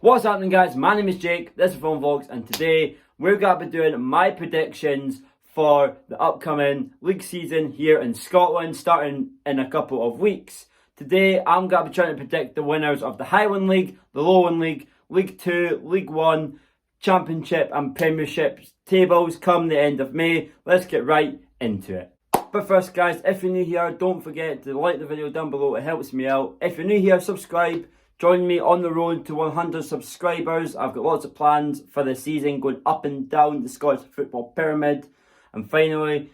What's happening, guys? My name is Jake, this is Vaughan Vlogs, and today we're going to be doing my predictions for the upcoming league season here in Scotland, starting in a couple of weeks. Today I'm going to be trying to predict the winners of the Highland League, the Lowland League, League 2, League 1, Championship and Premiership tables come the end of May. Let's get right into it. But first, guys, if you're new here, don't forget to like the video down below, it helps me out. If you're new here, subscribe. Join me on the road to 100 subscribers. I've got lots of plans for the season, going up and down the Scottish football pyramid. And finally,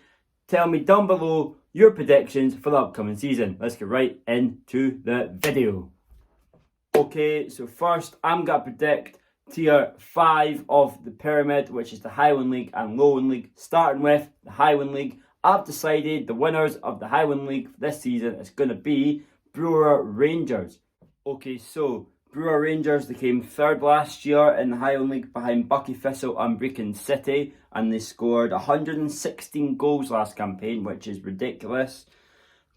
tell me down below your predictions for the upcoming season. Let's get right into the video. Okay, so first I'm going to predict Tier 5 of the pyramid, which is the Highland League and Lowland League. Starting with the Highland League, I've decided the winners of the Highland League this season is going to be Brewer Rangers. Okay, so Brewer Rangers, they came third last year in the Highland League behind Buckie Thistle and Brechin City, and they scored 116 goals last campaign, which is ridiculous.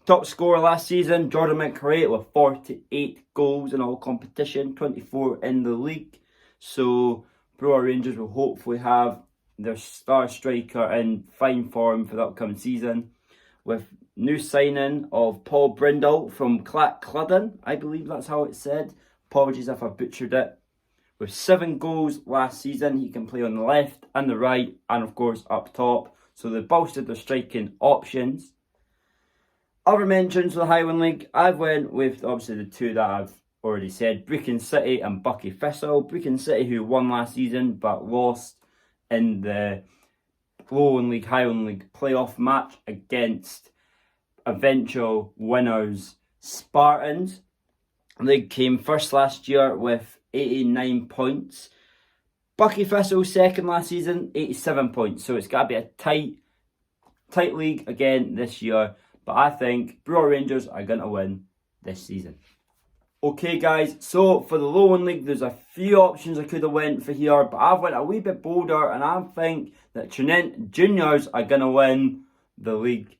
Top scorer last season, Jordan McRae, with 48 goals in all competition, 24 in the league. So Brewer Rangers will hopefully have their star striker in fine form for the upcoming season, with new signing of Paul Brindle from Clackcludden, I believe that's how it's said. Apologies if I butchered it. With 7 goals last season, he can play on the left and the right, and of course up top. So they bolstered their striking options. Other mentions of the Highland League, I've went with obviously the two that I've already said, Brechin City and Buckie Thistle. Brechin City, who won last season but lost in the Lowland League, Highland League playoff match against eventual winners Spartans. They came first last year with 89 points. Buckie Thistle second last season, 87 points. So it's got to be a tight league again this year. But I think Brewer Rangers are going to win this season. Okay, guys, so for the Lowland League, there's a few options I could have went for here, but I've went a wee bit bolder, and I think that Trinent Juniors are going to win the league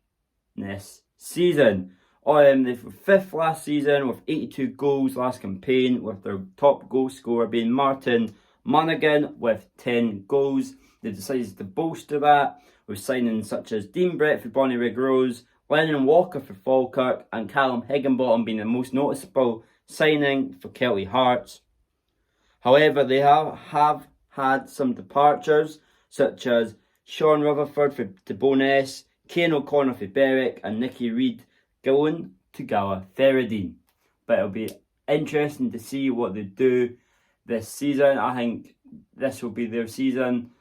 this season. They were 5th last season with 82 goals last campaign, with their top goal scorer being Martin Monaghan with 10 goals. They decided to bolster that with signings such as Dean Brett for Bonnyrigg Rose, Lennon Walker for Falkirk, and Callum Higginbottom being the most noticeable signing for Kelty Hearts. However, they have had some departures, such as Sean Rutherford for Debonair, Kane O'Connor for Berwick, and Nicky Reid going to Gala Ferradine. But it'll be interesting to see what they do this season. I think this will be their season.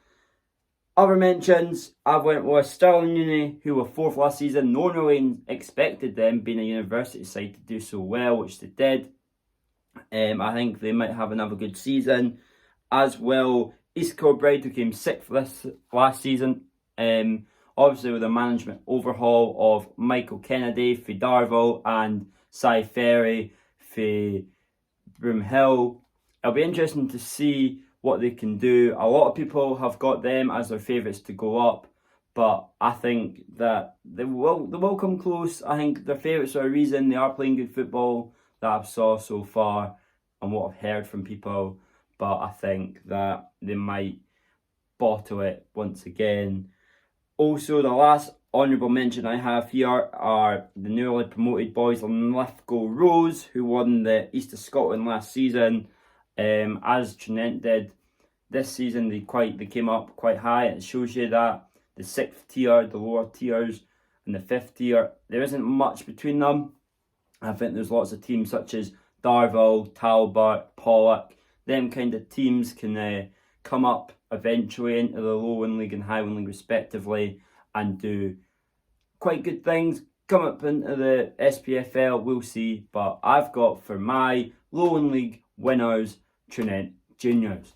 Other mentions, I've went with Stirling Uni, who were 4th last season. No one really expected them, being a university side, to do so well, which they did. I think they might have another good season. As well, East Kilbride, who came 6th last season. Obviously with a management overhaul of Michael Kennedy for Darvel and Cy Ferry for Broomhill. It'll be interesting to see what they can do. A lot of people have got them as their favourites to go up, but I think that they will come close. I think they're favourites for a reason. They are playing good football that I've saw so far and what I've heard from people, but I think that they might bottle it once again. Also, the last honourable mention I have here are the newly promoted boys Linlithgow Rose, who won the East of Scotland last season. As Trinent did this season, they came up quite high. It shows you that the 6th tier, the lower tiers, and the 5th tier, there isn't much between them. I think there's lots of teams such as Darvel, Talbot, Pollock. Them kind of teams can come up eventually into the Lowland League and Highland League respectively and do quite good things. Come up into the SPFL, we'll see. But I've got for my Lowland League winners, Trinent Juniors.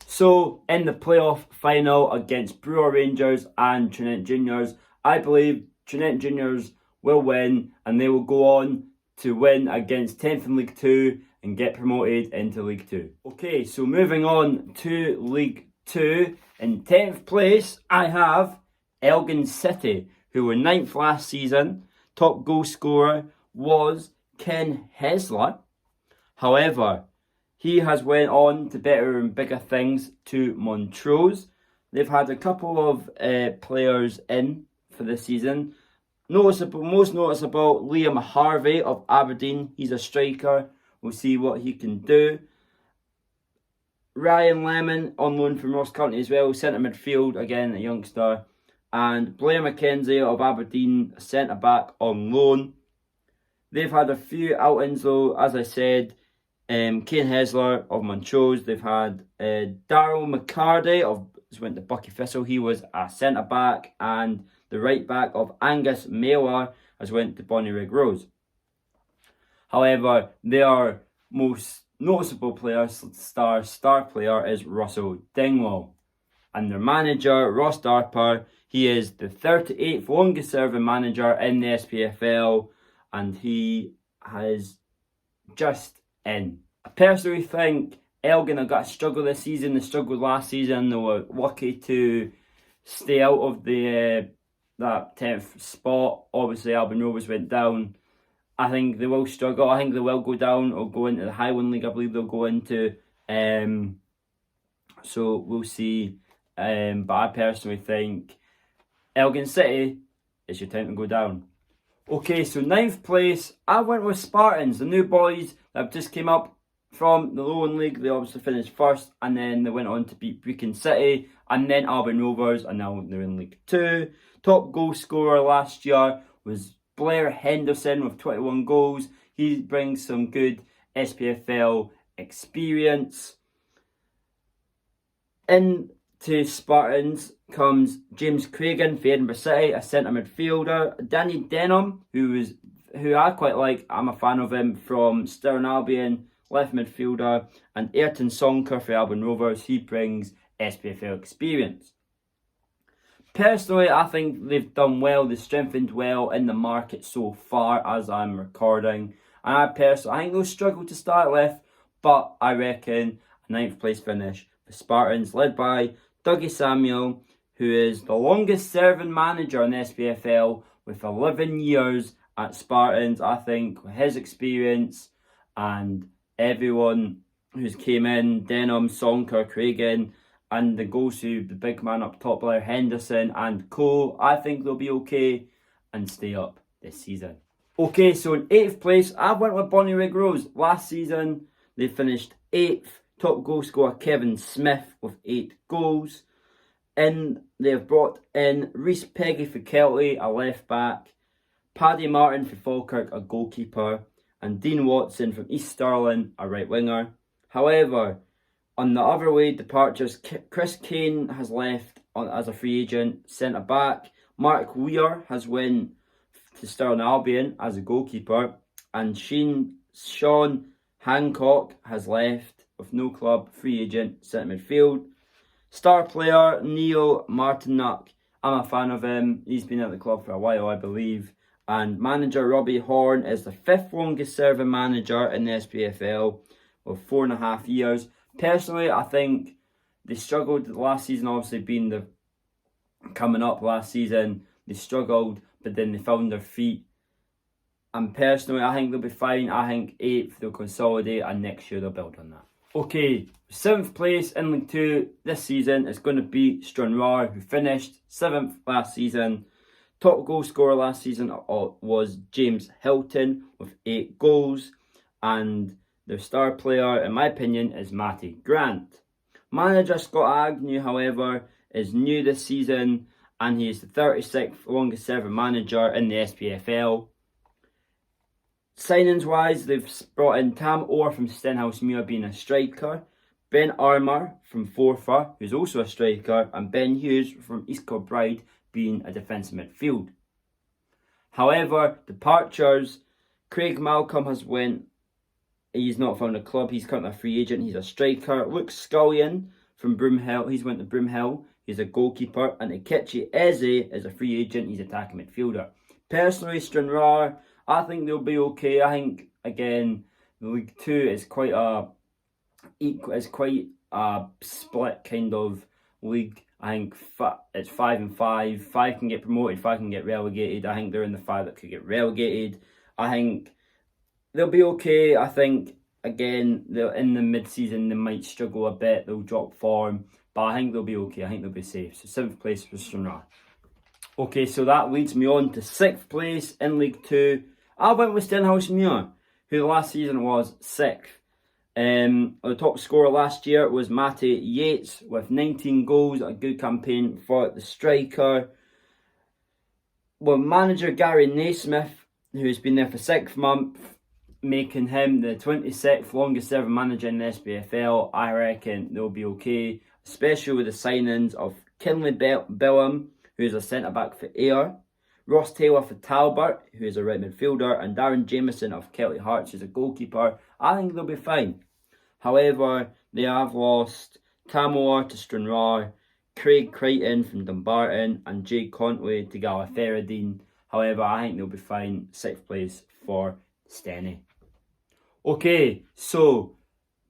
So in the playoff final against Brewer Rangers and Trinent Juniors, I believe Trinent Juniors will win, and they will go on to win against 10th in League 2 and get promoted into League 2. Okay, so moving on to League 2. In 10th place, I have Elgin City, who were 9th last season. Top goal scorer was Ken Hesler. However, He has went on to better and bigger things to Montrose. They've had a couple of players in for this season. Most noticeable, Liam Harvey of Aberdeen. He's a striker. We'll see what he can do. Ryan Lemon on loan from Ross County as well, centre midfield, again a youngster. And Blair McKenzie of Aberdeen, centre back on loan. They've had a few outings though, as I said. Kane Hesler of Montrose. They've had Daryl McCarty went to Bucky Thistle. He was a centre back, and the right back of Angus Mailer has went to Bonnyrigg Rose. However, their most noticeable player, star player, is Russell Dingwall, and their manager Ross Darper. He is the 38th longest serving manager in the SPFL, and he has just in. I personally think Elgin have got a struggle this season. They struggled last season. They were lucky to stay out of the that 10th spot. Obviously, Albion Rovers went down. I think they will struggle. I think they will go down or go into the Highland League. I believe they'll go into. So we'll see. But I personally think Elgin City is your time to go down. Okay, so 9th place, I went with Spartans, the new boys that have just came up from the Lowland League. They obviously finished first, and then they went on to beat Brecon City, and then Albion Rovers, and now they're in League 2. Top goal scorer last year was Blair Henderson with 21 goals. He brings some good SPFL experience. Into Spartans comes James Cragen for Edinburgh City, a centre midfielder. Danny Denham, who I quite like. I'm a fan of him, from Stirling Albion, left midfielder. And Ayrton Sonker for Albion Rovers. He brings SPFL experience. Personally, I think they've done well. They've strengthened well in the market so far as I'm recording. And I think they'll struggle to start with, but I reckon a 9th place finish for Spartans, led by Dougie Samuel, who is the longest serving manager in the SPFL with 11 years at Spartans. I think with his experience and everyone who's came in, Denham, Sonker, Cragen, and the goals to the big man up top there, Henderson and Co, I think they'll be okay and stay up this season. Okay, so in 8th place, I went with Bonnyrigg Rose. Last season, they finished 8th. Top goal scorer Kevin Smith with 8 goals. And they've brought in Rhys Peggy for Kelty, a left back, Paddy Martin for Falkirk, a goalkeeper, and Dean Watson from East Stirling, a right winger. However, on the other way, departures, Chris Kane has left as a free agent, centre back. Mark Weir has went to Stirling Albion as a goalkeeper, and Sean Hancock has left with no club, free agent, centre midfield. Star player Neil Martinuck, I'm a fan of him. He's been at the club for a while, I believe. And manager Robbie Horn is the 5th longest serving manager in the SPFL with 4.5 years. Personally, I think they struggled last season, obviously being the coming up last season. They struggled, but then they found their feet. And personally, I think they'll be fine. I think 8th, they'll consolidate, and next year they'll build on that. Okay, 7th place in League 2 this season is going to be Stranraer, who finished 7th last season. Top goal scorer last season was James Hilton with 8 goals. And their star player, in my opinion, is Matty Grant. Manager Scott Agnew, however, is new this season, and he is the 36th longest serving manager in the SPFL. Signings wise, they've brought in Tam Orr from Stenhousemuir being a striker, Ben Armour from Forfar, who's also a striker, and Ben Hughes from East Kilbride being a defensive midfield. However, departures, Craig Malcolm has went. He's not found a club. He's currently a free agent. He's a striker. Luke Scullion from Broomhill. He's went to Broomhill. He's a goalkeeper. And Ikechi Eze is a free agent. He's attacking midfielder. Personally, Stranraer, I think they'll be okay. I think, again, League 2 is quite a split kind of league. I think it's 5 and 5. 5 can get promoted, 5 can get relegated. I think they're in the 5 that could get relegated. I think they'll be okay. I think again, in the mid-season they might struggle a bit, they'll drop form, but I think they'll be okay, I think they'll be safe. So 7th place for Stranraer. Okay, so that leads me on to 6th place in League 2. I went with Stenhousemuir, who last season was 6th. The top scorer last year was Matty Yates with 19 goals, a good campaign for the striker. Well, manager Gary Naismith, who's been there for 6 months, making him the 26th longest serving manager in the SPFL. I reckon they'll be okay, especially with the signings of Kinley Bellham, who's a centre back for Ayr, Ross Taylor for Talbot, who is a right midfielder, and Darren Jameson of Celtic Hearts, who's a goalkeeper. I think they'll be fine. However, they have lost Tamor to Stranraer, Craig Crichton from Dumbarton, and Jay Conway to Gallagher. However, I think they'll be fine. 6th place for Steny. Okay, so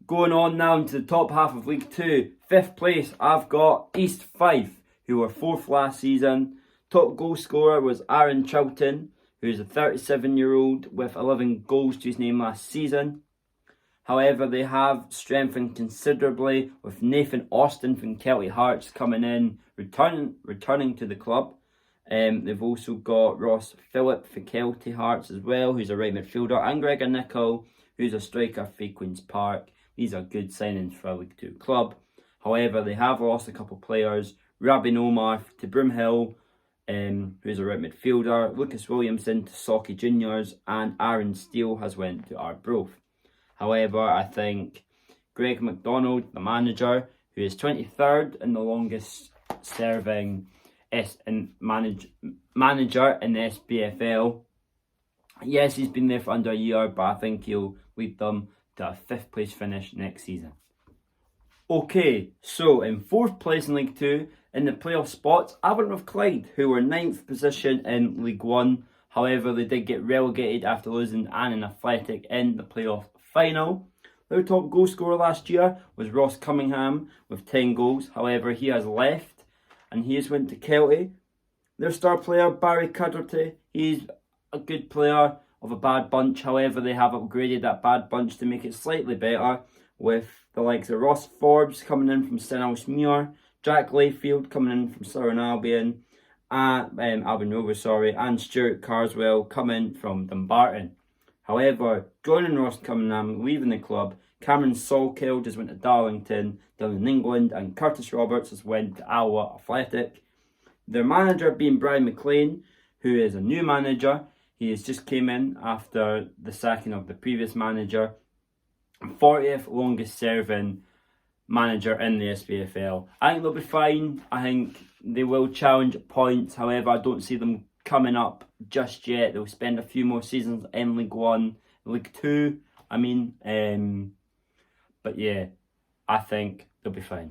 going on now into the top half of League 2. 5th place, I've got East Fife, who were 4th last season. Top goal scorer was Aaron Chilton, who's a 37-year-old with 11 goals to his name last season. However, they have strengthened considerably with Nathan Austin from Celtic Hearts coming in, returning to the club. They've also got Ross Phillip for Celtic Hearts as well, who's a right midfielder, and Gregor Nicol, who's a striker for Queen's Park. These are good signings for a League 2 club. However, they have lost a couple of players. Rabin Omar to Broomhill, who's a right midfielder, Lucas Williamson to Socky Juniors, and Aaron Steele has went to Arbroath. However, I think Greg McDonald, the manager, who is 23rd and the longest serving manager in the SPFL. Yes, he's been there for under a year, but I think he'll lead them to a 5th place finish next season. Okay, so in 4th place in League 2, in the playoff spots, I went with Clyde, who were 9th position in League 1. However, they did get relegated after losing Annan Athletic in the playoff final. Their top goal scorer last year was Ross Cunningham with 10 goals. However, he has left and he has went to Kelty. Their star player, Barry Cudderty, he's a good player of a bad bunch. However, they have upgraded that bad bunch to make it slightly better, with the likes of Ross Forbes coming in from Stenhousemuir, Jack Layfield coming in from Southern Albion, Albion Rovers, and Stuart Carswell coming from Dumbarton. However, joining Ross Cunningham, leaving the club, Cameron Salkeld has went to Darlington, Dylan England, and Curtis Roberts has went to Alloa Athletic. Their manager being Brian McLean, who is a new manager. He has just came in after the sacking of the previous manager. 40th longest serving manager in the SPFL. I think they'll be fine. I think they will challenge at points. However, I don't see them coming up just yet. They'll spend a few more seasons in League 1, League 2, but yeah, I think they'll be fine.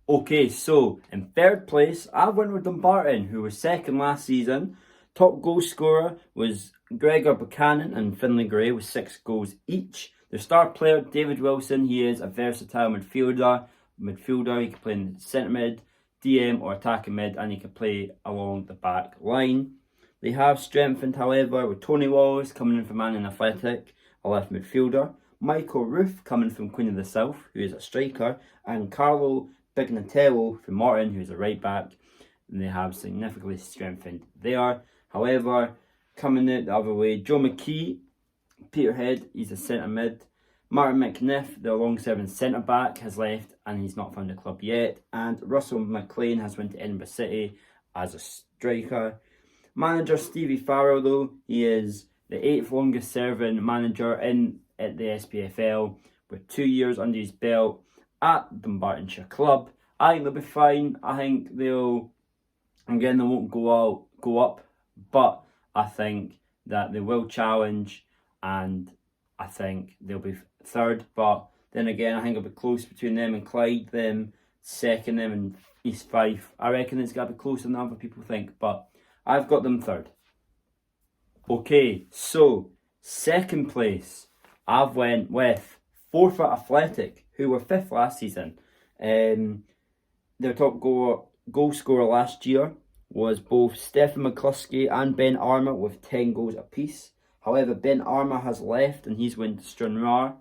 Okay, so in 3rd place, I went with Dumbarton, who was 2nd last season. Top goal scorer was Gregor Buchanan and Finlay Gray with 6 goals each. Their star player, David Wilson, he is a versatile midfielder. He can play in centre mid, DM or attacking mid, and he can play along the back line. They have strengthened, however, with Tony Wallace coming in from Annan Athletic, a left midfielder, Michael Roof coming from Queen of the South, who is a striker, and Carlo Bignatello from Morton, who is a right back. And they have significantly strengthened there. However, coming out the other way, Joe McKee, Peterhead, he's a centre mid. Martin McNiff, the long-serving centre back, has left and he's not found a club yet. And Russell McLean has went to Edinburgh City as a striker. Manager Stevie Farrell, though, he is the 8th longest serving manager at the SPFL with 2 years under his belt at Dumbartonshire club. I think they'll be fine. I think they won't go up, but I think that they will challenge, and I think they'll be 3rd. But then again, I think it'll be close between them and Clyde, them 2nd, them and East Fife. I reckon it's going to be closer than other people think, but I've got them 3rd. Okay, so 2nd place, I've went with Forfeit Athletic, who were 5th last season. Their top goal scorer last year was both Stephen McCluskey and Ben Armour with 10 goals apiece. However, Ben Armour has left and he's went to Stranraer.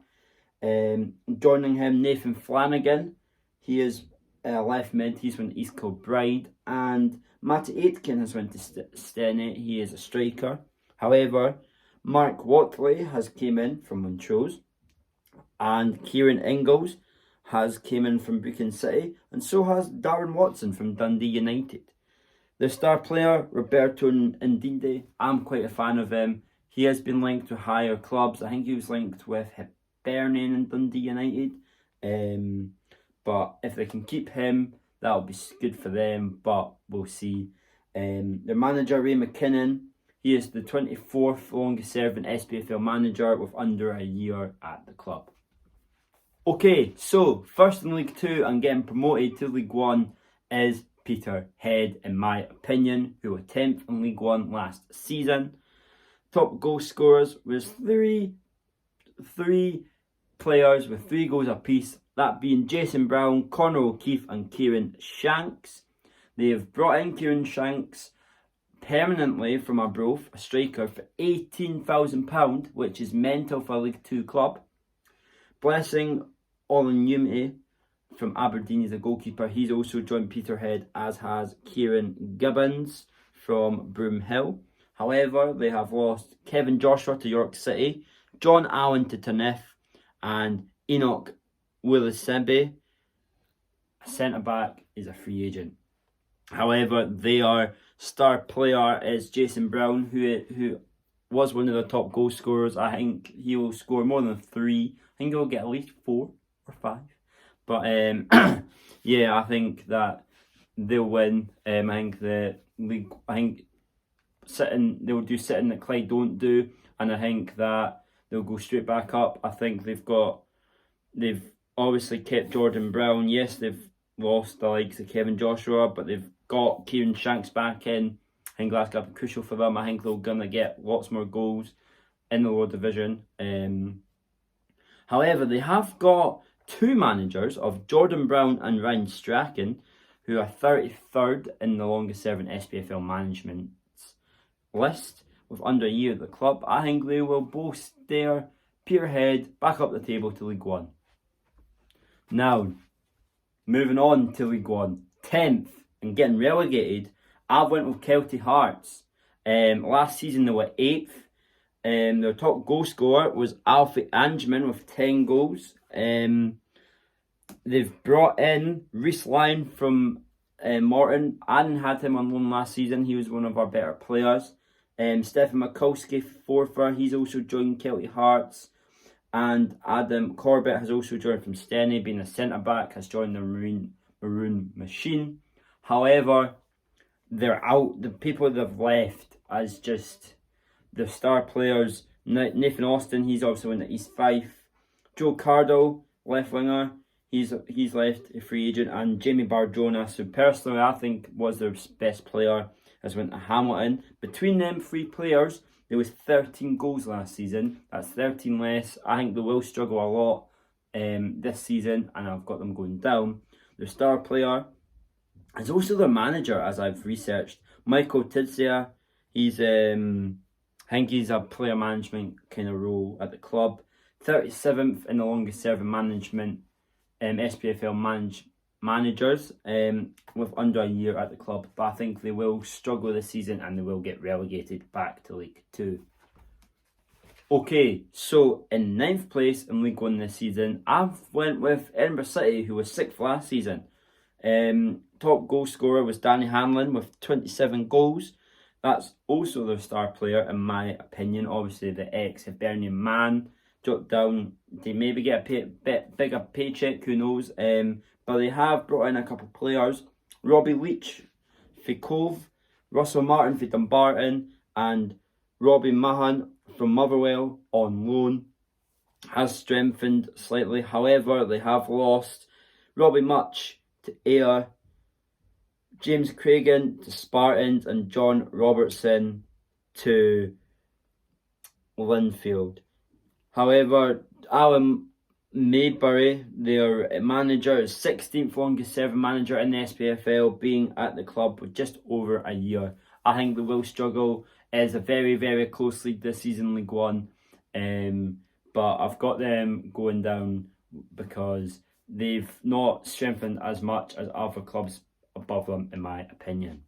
Joining him, Nathan Flanagan. He is left mid. He's went to East Kilbride. And Matty Aitken has went to Steny. He is a striker. However, Mark Watley has came in from Montrose. And Kieran Ingalls has came in from Brechin City. And so has Darren Watson from Dundee United. The star player, Roberto Ndidi, I'm quite a fan of him. He has been linked to higher clubs. I think he was linked with Hibernian and Dundee United. But if they can keep him, that'll be good for them. But we'll see. Their manager, Ray McKinnon, he is the 24th longest serving SPFL manager with under a year at the club. Okay, so first in League 2 and getting promoted to League 1 is Peterhead, in my opinion, who were 10th in League 1 last season. Top goal scorers was three players with 3 goals apiece, that being Jason Brown, Connor O'Keefe and Kieran Shanks. They have brought in Kieran Shanks permanently from Arbroath, a striker, for £18,000, which is mental for a League 2 club. Blessing Olunumte from Aberdeen is a goalkeeper. He's also joined Peterhead, as has Kieran Gibbons from Broomhill. However, they have lost Kevin Joshua to York City, John Allen to Turniff, and Enoch Willisembe, a centre-back, is a free agent. However, their star player is Jason Brown, who was one of the top goal scorers. I think he will score more than 3. I think he'll get at least 4 or 5. But yeah, I think that they'll win. I think the league. I think they'll do sitting that Clyde don't do, and I think that they'll go straight back up. I think they've obviously kept Jordan Brown. Yes, they've lost the likes of Kevin Joshua, but they've got Kieran Shanks back in. I think that's going to be crucial for them. I think they're going to get lots more goals in the lower division. However, they have got 2 managers of Jordan Brown and Ryan Strachan, who are 33rd in the longest serving SPFL management list with under a year at the club. I think they will both steer Peterhead back up the table to League 1. Now, moving on to League 1, 10th and getting relegated, I went with Kelty Hearts. Last season they were 8th. Their top goal scorer was Alfie Angeman with 10 goals. They've brought in Reece Lyon from Morton. Adam had him on loan last season. He was one of our better players. Stephen Mikulski, fourther, he's also joined Kelty Hearts. And Adam Corbett has also joined from Steny, being a centre-back, has joined the Maroon Machine. However, they're out. The people they've left as just the star players. Nathan Austin, he's also in the East Fife. Joe Cardle, left winger, he's left, a free agent. And Jamie Barjonas, who personally I think was their best player, has went to Hamilton. Between them 3 players, there was 13 goals last season. That's 13 less. I think they will struggle a lot this season, and I've got them going down. Their star player is also their manager, as I've researched, Michael Tidsia. He's I think he's a player management kind of role at the club. 37th in the longest serving management SPFL managers with under a year at the club. But I think they will struggle this season and they will get relegated back to League 2. Okay, so in 9th place in League 1 this season, I've went with Edinburgh City, who was 6th last season. Top goal scorer was Danny Hanlon with 27 goals. That's also their star player, in my opinion. Obviously, the ex-Hibernian man dropped down. They maybe get a bit bigger paycheck, who knows. But they have brought in a couple of players. Robbie Leach for Cove, Russell Martin for Dumbarton, and Robbie Mahan from Motherwell on loan has strengthened slightly. However, they have lost Robbie Much to Ayr, James Cragen to Spartans, and John Robertson to Linfield. However, Alan Maybury, their manager, is 16th longest serving manager in the SPFL, being at the club with just over a year. I think they will struggle is a very, very close league this season, League One. But I've got them going down because they've not strengthened as much as other clubs above them, in my opinion.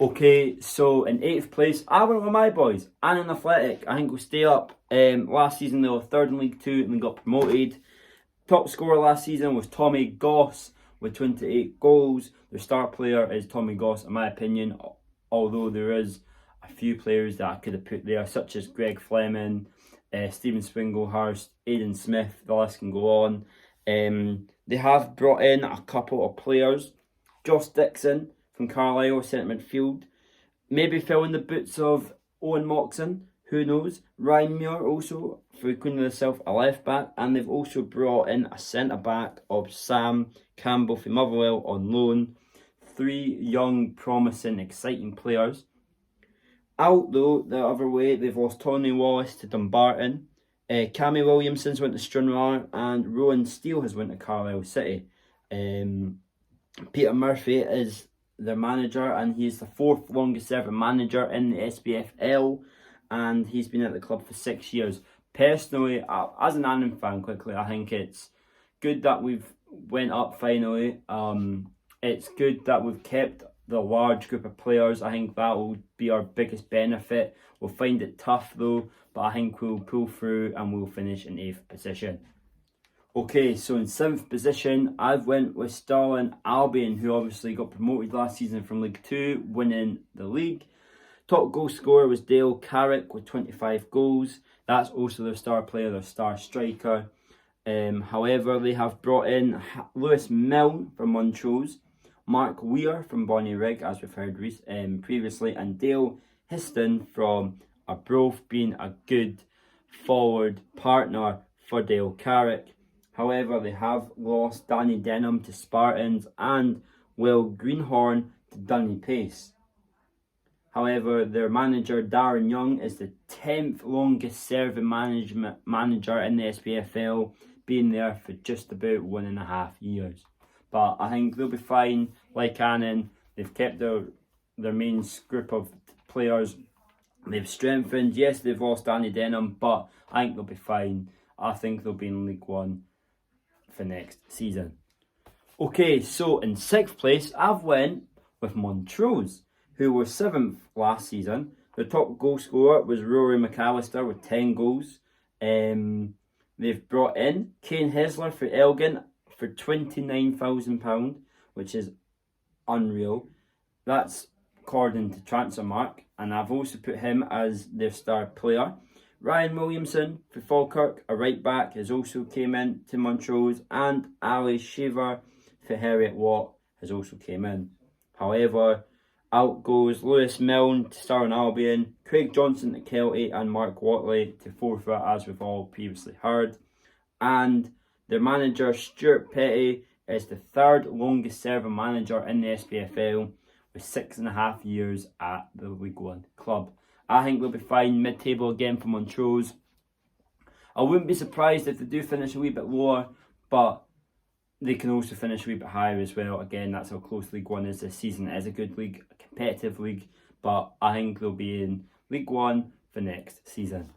Okay, so in 8th place, I went with my boys, Annan Athletic. I think we'll stay up. Last season they were 3rd in League 2 and they got promoted. Top scorer last season was Tommy Goss with 28 goals. Their star player is Tommy Goss, in my opinion, although there is a few players that I could have put there, such as Greg Fleming, Stephen Swinglehurst, Aidan Smith, the list can go on. They have brought in a couple of players. Josh Dixon from Carlisle, centre midfield. Maybe filling the boots of Owen Moxon, who knows. Ryan Muir also for Queen of the South, a left back. And they've also brought in a centre back of Sam Campbell from Motherwell on loan. 3 young, promising, exciting players. Out though, the other way, they've lost Tony Wallace to Dumbarton. Cammy Williamson's went to Stranraer and Rowan Steele has went to Carlisle City. Peter Murphy is their manager and he's the 4th longest serving manager in the SPFL and he's been at the club for 6 years. Personally, as an Annan fan quickly, I think it's good that we've went up finally. It's good that we've kept the large group of players. I think that will be our biggest benefit. We'll find it tough though, but I think we'll pull through and we'll finish in 8th position. Okay, so in 7th position, I've went with Stirling Albion, who obviously got promoted last season from League 2, winning the league. Top goal scorer was Dale Carrick with 25 goals. That's also their star player, their star striker. However, they have brought in Lewis Milne from Montrose, Mark Weir from Bonnyrigg, as we've heard previously, and Dale Histon from Arbroath, being a good forward partner for Dale Carrick. However, they have lost Danny Denham to Spartans and Will Greenhorn to Dunny Pace. However, their manager Darren Young is the 10th longest serving manager in the SPFL, being there for just about 1.5 years. But I think they'll be fine. Like Annan, they've kept their main group of players. They've strengthened. Yes, they've lost Danny Denham, but I think they'll be fine. I think they'll be in League One for next season. Okay, so in 6th place, I've went with Montrose, who were 7th last season. The top goal scorer was Rory McAllister with 10 goals. They've brought in Kane Hesler for Elgin for £29,000, which is unreal. That's according to Transfermarkt, and I've also put him as their star player. Ryan Williamson for Falkirk, a right back, has also came in to Montrose, and Ali Shaver for Heriot Watt has also came in. However, out goes Lewis Milne to Stirling Albion, Craig Johnson to Kelty, and Mark Watley to Forfeit, as we've all previously heard. And their manager Stuart Petty is the 3rd longest serving manager in the SPFL with 6.5 years at the League One club. I think they'll be fine, mid-table again for Montrose. I wouldn't be surprised if they do finish a wee bit lower, but they can also finish a wee bit higher as well. Again, that's how close League One is this season. It is a good league, a competitive league, but I think they'll be in League One for next season.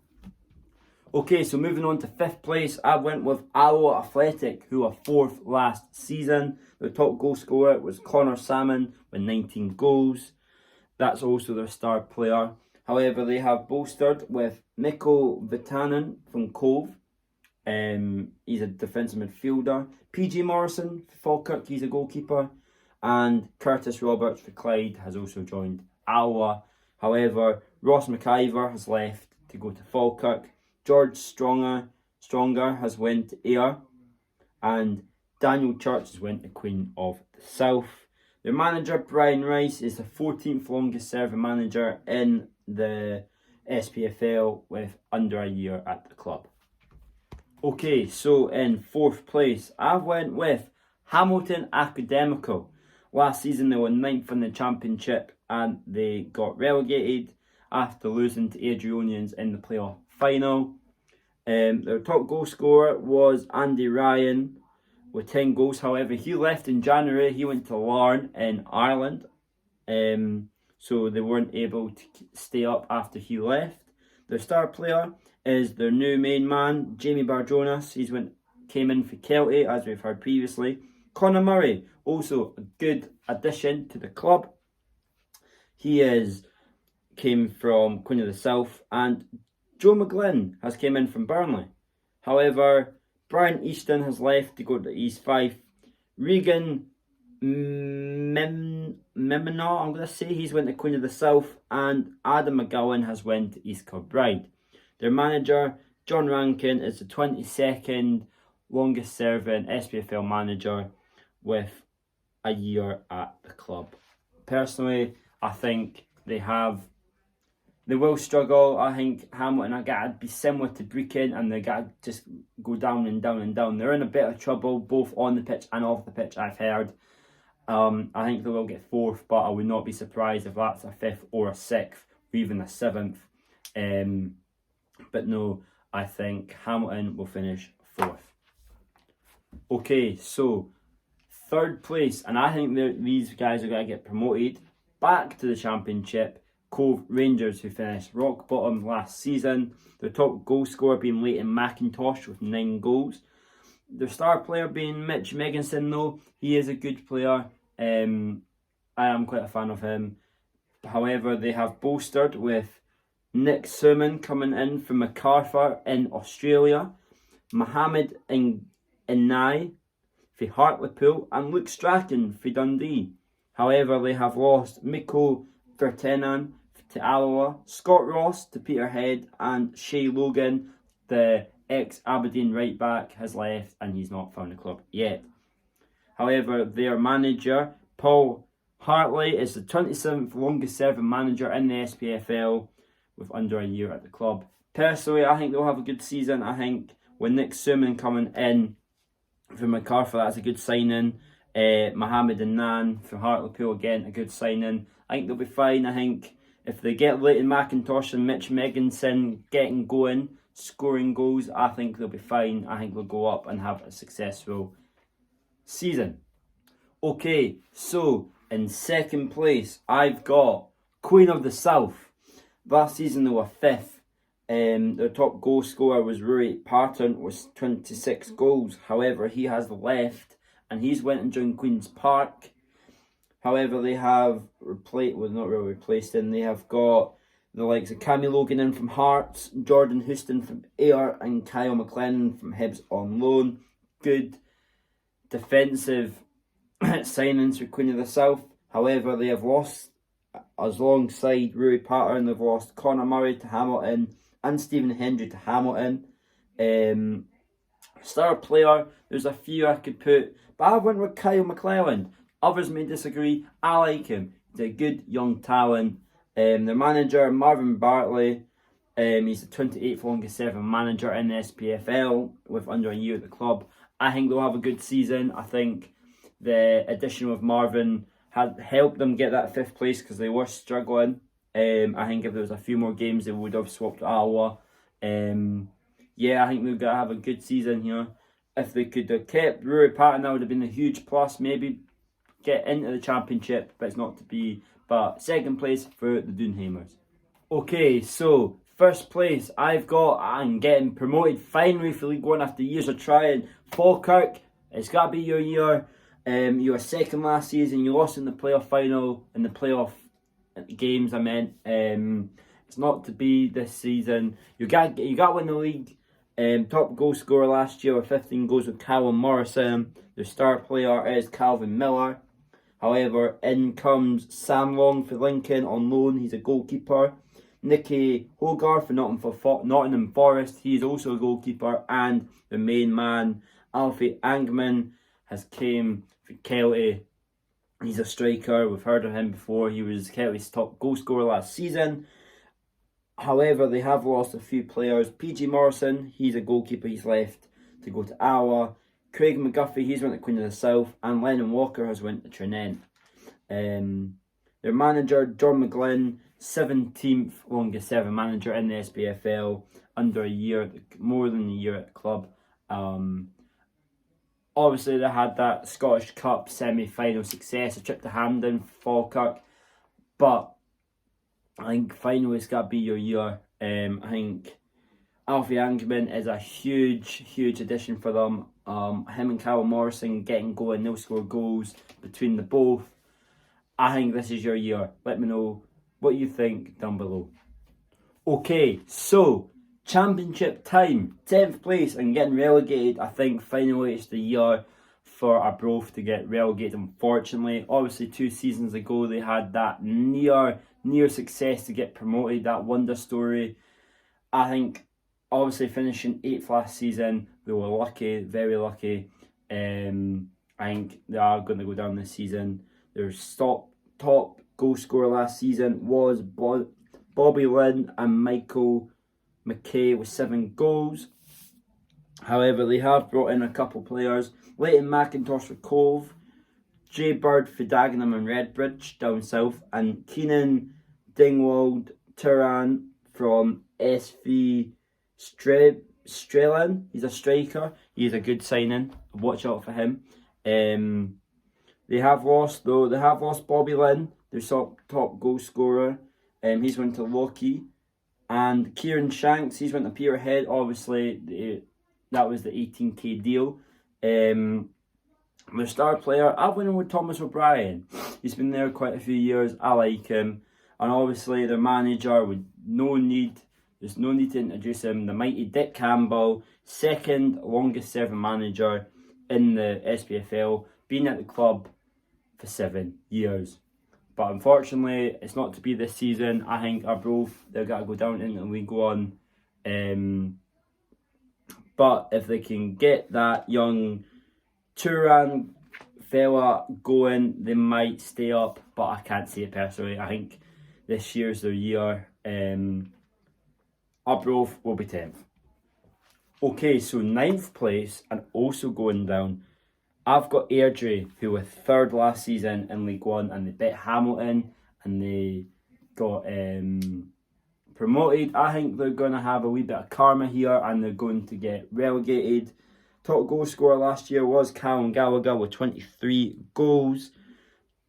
Okay, so moving on to 5th place, I went with Alloa Athletic, who were 4th last season. The top goal scorer was Connor Salmon with 19 goals. That's also their star player. However, they have bolstered with Mikko Vitanen from Cove. He's a defensive midfielder. PG Morrison for Falkirk, he's a goalkeeper. And Curtis Roberts for Clyde has also joined Alloa. However, Ross McIver has left to go to Falkirk. George Stronger has went to Ayr. And Daniel Church has went to Queen of the South. Their manager, Brian Rice, is the 14th longest serving manager in the SPFL with under a year at the club. Okay, so in 4th place, I went with Hamilton Academical. Last season they were 9th in the Championship and they got relegated after losing to Adrionians in the playoff final. Their top goal scorer was Andy Ryan with 10 goals. However, he left in January. He went to Larne in Ireland. so they weren't able to stay up after he left. Their star player is their new main man, Jamie Barjonas. Came in for Kelty, as we've heard previously. Conor Murray, also a good addition to the club. Came from Queen of the South, and Joe McGlynn has came in from Burnley. However, Brian Easton has left to go to East Fife. Regan Mimina, I'm going to say, he's went to Queen of the South, and Adam McGowan has went to East Kilbride. Their manager, John Rankin, is the 22nd longest serving SPFL manager with a year at the club. Personally, I think they will struggle. I think Hamilton are going to be similar to Brecon, and they're going to just go down and down and down. They're in a bit of trouble, both on the pitch and off the pitch, I've heard. I think they will get 4th, but I would not be surprised if that's a 5th or a 6th, or even a 7th. But no, I think Hamilton will finish 4th. Okay, so 3rd place, and I think these guys are going to get promoted back to the Championship. Cove Rangers, who finished rock bottom last season. Their top goal scorer being Leighton McIntosh with 9 goals. Their star player being Mitch Megginson, though. He is a good player. I am quite a fan of him. However, they have bolstered with Nick Suman coming in from MacArthur in Australia, Mohammed Inai for Hartlepool, and Luke Strachan for Dundee. However, they have lost Miko Vertenan to Alloa, Scott Ross to Peterhead, and Shay Logan, the ex-Aberdeen right back, has left and he's not found a club yet. However, their manager, Paul Hartley, is the 27th longest serving manager in the SPFL with under a year at the club. Personally, I think they'll have a good season. I think with Nick Suman coming in from MacArthur, that's a good signing. Mohammed Nan from Hartlepool, again, a good signing. I think they'll be fine. I think if they get Leighton McIntosh and Mitch Megginson getting going, scoring goals, I think they'll be fine. I think they'll go up and have a successful season. Okay, so in 2nd place, I've got Queen of the South. Last season they were 5th. Their top goal scorer was Rory Parton with 26 goals. However, he has left and he's went and joined Queen's Park. However, they have replaced him. They have got the likes of Cammy Logan in from Hearts, Jordan Houston from Ayr, and Kyle McLennan from Hibs on loan. Good defensive signings for Queen of the South. However, they have lost, alongside Rui Pattern, they've lost Conor Murray to Hamilton and Stephen Hendry to Hamilton. Star player, there's a few I could put, but I went with Kyle McLellan. Others may disagree. I like him. He's a good young talent. Their manager, Marvin Bartley, he's the 28th longest serving manager in the SPFL with under a year at the club. I think they'll have a good season. I think the addition of Marvin had helped them get that 5th place because they were struggling. I think if there was a few more games, they would have swapped Iowa. I think they're going to have a good season here. If they could have kept Rory Patton, that would have been a huge plus. Maybe get into the Championship, but it's not to be. But 2nd place for the Doonhamers. Okay, so 1st place, I'm getting promoted finally for League One after years of trying. Falkirk, it's got to be your year. You were 2nd last season. You lost in the playoff final, in the playoff games. I meant it's not to be this season. You got to win the league. Top goal scorer last year with 15 goals with Callum Morrison. The star player is Calvin Miller. However, in comes Sam Long for Lincoln on loan. He's a goalkeeper. Nicky Hogarth for Nottingham Forest. He's also a goalkeeper. And the main man, Alfie Angman, has came for Kelty. He's a striker. We've heard of him before. He was Kelty's top goal scorer last season. However, they have lost a few players. PG Morrison, he's a goalkeeper. He's left to go to Iowa. Craig McGuffey, he's went to Queen of the South. And Lennon Walker has went to Trinent. Their manager, John McGlynn, 17th longest serving manager in the SPFL. Under a year, more than a year at the club. Obviously, they had that Scottish Cup semi-final success, a trip to Hampden, Falkirk. But I think finally it's got to be your year. I think Alfie Angman is a huge addition for them. Him and Callum Morrison getting going, they'll score goals between the both. I think this is your year. Let me know what you think down below. Okay, so championship time, 10th place and getting relegated. I think finally it's the year for Arbroath to get relegated, unfortunately. Obviously 2 seasons ago they had that near success to get promoted, that wonder story. I think obviously finishing 8th last season, they were lucky, very lucky. I think they are going to go down this season. Their top goal scorer last season was Bobby Lynn and Michael McKay with 7 goals. However, they have brought in a couple players. Leighton McIntosh for Cove, Jay Bird for Dagenham and Redbridge down south, and Keenan Dingwald Turan from SV Strelin. He's a striker. He's a good signing. Watch out for him. They have lost Bobby Lynn, their top goal scorer. He's went to Loki. And Kieran Shanks, he's went to Peterhead. Obviously, that was the 18k deal. The star player, I've went with Thomas O'Brien. He's been there quite a few years. I like him. And obviously, their manager, there's no need to introduce him. The mighty Dick Campbell, second longest serving manager in the SPFL, been at the club for 7 years. But unfortunately, it's not to be this season. I think Arbroath, they've got to go down into League One. But if they can get that young Turan fella going, they might stay up. But I can't see it personally. I think this year's their year. Arbroath will be 10th. Okay, so 9th place and also going down. I've got Airdrie, who were 3rd last season in League One, and they beat Hamilton and they got promoted. I think they're going to have a wee bit of karma here and they're going to get relegated. Top goal scorer last year was Callum Gallagher with 23 goals.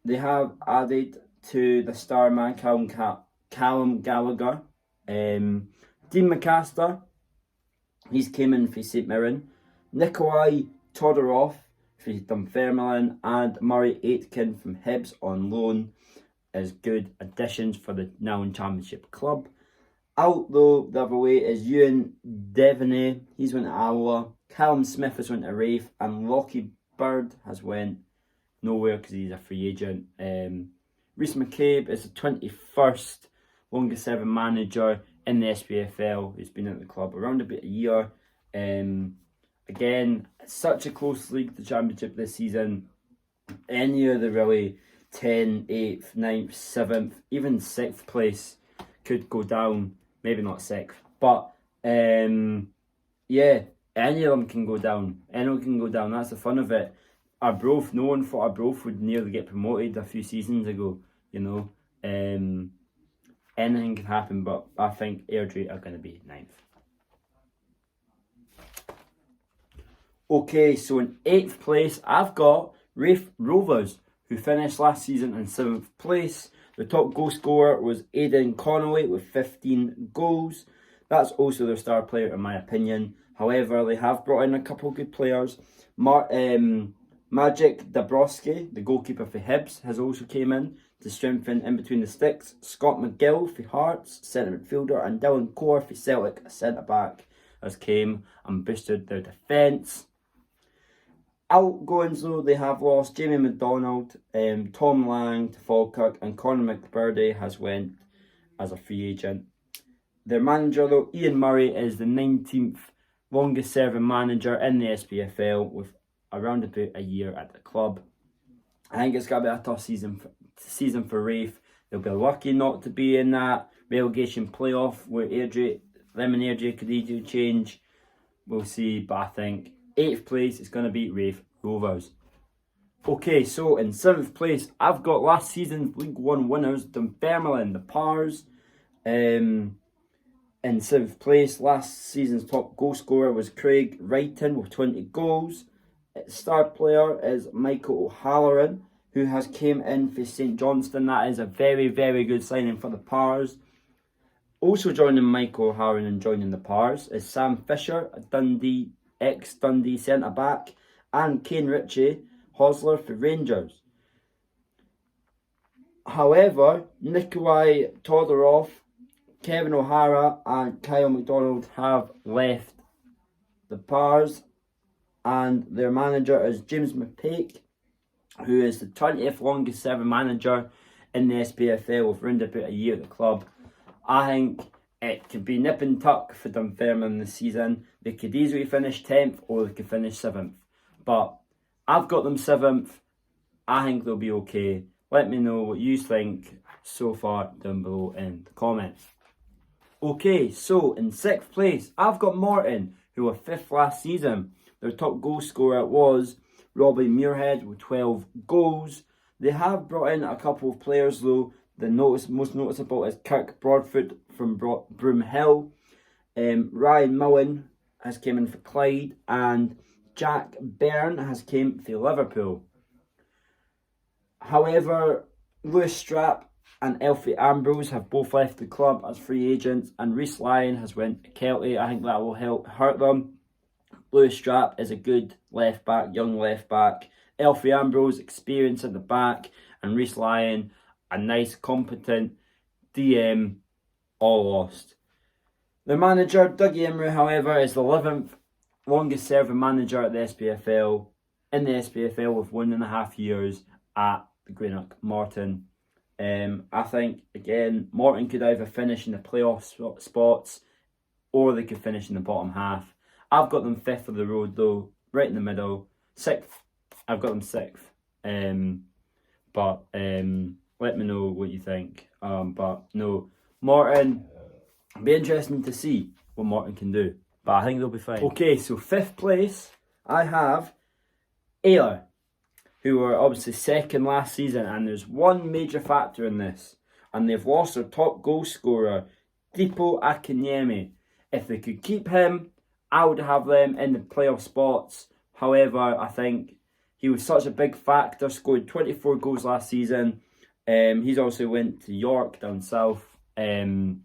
They have added to the star man Callum Gallagher. Dean McAster, he's came in for St Mirren. Nikolai Todorov for Dunfermline and Murray Aitken from Hibs on loan as good additions for the now in Championship club. Out though the other way is Ewan Devaney, he's went to Alloa. Callum Smith has went to Rafe and Lockie Bird has went nowhere because he's a free agent. Rhys McCabe is the 21st longest serving manager in the SPFL. He's been at the club around about a year. Again, such a close league, the Championship this season. Any of the really 10th, 8th, 9th, 7th, even 6th place could go down. Maybe not 6th, but yeah, any of them can go down. Anyone can go down. That's the fun of it. Arbroath, no one thought Arbroath would nearly get promoted a few seasons ago, you know. Anything can happen, but I think Airdrie are going to be 9th. Okay, so in 8th place, I've got Rafe Rovers, who finished last season in 7th place. The top goal scorer was Aidan Connolly with 15 goals. That's also their star player in my opinion. However, they have brought in a couple of good players. Magic Dabrowski, the goalkeeper for Hibs, has also came in to strengthen in between the sticks. Scott McGill for Hearts, centre midfielder, and Dylan Core for Celtic, a centre back, has came and boosted their defence. Outgoings though, they have lost Jamie McDonald, Tom Lang to Falkirk, and Conor McBurdy has went as a free agent. Their manager though, Ian Murray, is the 19th longest serving manager in the SPFL with around about a year at the club. I think it's going to be a tough season for Rafe. They'll be lucky not to be in that relegation playoff where them and Airdrie could easily change. We'll see, but I think 8th place is going to be Rafe Rovers. Okay, so in 7th place, I've got last season's League One winners, Dunfermline, the Pars. In 7th place, last season's top goal scorer was Craig Wrighton with 20 goals. Star player is Michael O'Halloran, who has came in for St Johnstone. That is a very, very good signing for the Pars. Also joining Michael O'Halloran and joining the Pars is Sam Fisher, a Dundee ex-Dundee centre-back, and Kane Ritchie, Hosler for Rangers. However, Nikolai Todorov, Kevin O'Hara and Kyle McDonald have left the Pars, and their manager is James McPake, who is the 20th longest serving manager in the SPFL with around about a year at the club. I think it could be nip and tuck for Dunfermline this season. They could easily finish 10th or they could finish 7th. But I've got them 7th. I think they'll be okay. Let me know what you think so far down below in the comments. Okay, so in 6th place, I've got Morton, who were 5th last season. Their top goal scorer was Robbie Muirhead with 12 goals. They have brought in a couple of players though. The most noticeable is Kirk Broadfoot from Broomhill. Ryan Mullen has came in for Clyde, and Jack Byrne has came for Liverpool. However, Lewis Strapp and Elfie Ambrose have both left the club as free agents, and Reece Lyon has went to Kelty. I think that will hurt them. Lewis Strapp is a good left back, young left back. Elfie Ambrose, experience at the back, and Reece Lyon, a nice, competent DM, all lost. The manager, Dougie Imrie, however, is the 11th longest serving manager at the SPFL, in the SPFL with 1.5 years at the Greenock Morton. I think, again, Morton could either finish in the playoff spots or they could finish in the bottom half. I've got them 5th of the road though, right in the middle. 6th, I've got them 6th. But let me know what you think. But no, Morton, it'll be interesting to see what Morton can do. But I think they'll be fine. Okay, so 5th place, I have Ayr, who were obviously 2nd last season. And there's one major factor in this. And they've lost their top goal scorer, Dipo Akinyemi. If they could keep him, I would have them in the playoff spots. However, I think he was such a big factor, scored 24 goals last season. He's also went to York down south. I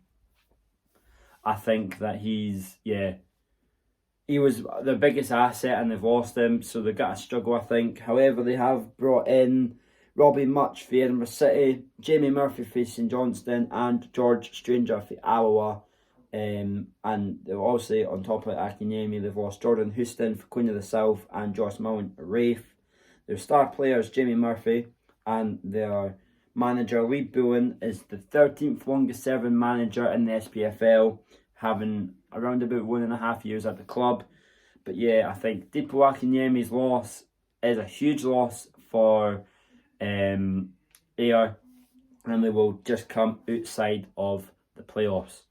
think that he was their biggest asset and they've lost him, so they've got to struggle, I think. However, they have brought in Robbie Much for Edinburgh City, Jamie Murphy for St Johnstone, and George Stranger for Alloa. And they're obviously, on top of Akinyemi, they've lost Jordan Houston for Queen of the South and Josh Mullen for Rafe. Their star players, Jamie Murphy, and their manager, Lee Bullen, is the 13th longest serving manager in the SPFL, having around about 1.5 years at the club. But yeah, I think Dipo Akinyemi's loss is a huge loss for Ayr, and they will just come outside of the playoffs.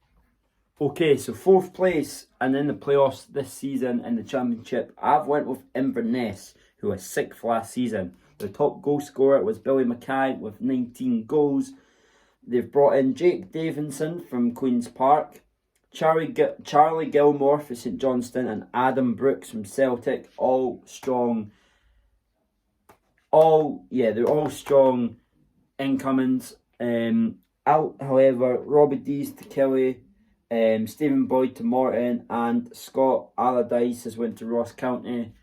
Okay, so 4th place, and in the playoffs this season in the Championship, I've went with Inverness, who was 6th last season. The top goal scorer was Billy Mackay with 19 goals. They've brought in Jake Davidson from Queen's Park, Charlie Gilmore for St Johnstone, and Adam Brooks from Celtic. All strong. They're all strong incomings. However, Robbie Dees to Kelly, Stephen Boyd to Morton, and Scott Allardyce has went to Ross County.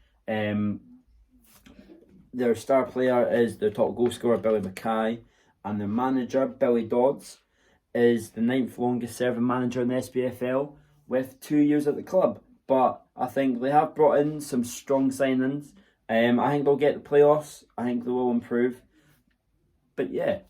Their star player is their top goal scorer, Billy Mackay, and their manager, Billy Dodds, is the 9th longest serving manager in the SPFL with 2 years at the club. But I think they have brought in some strong signings. I think they'll get the playoffs. I think they will improve. But yeah.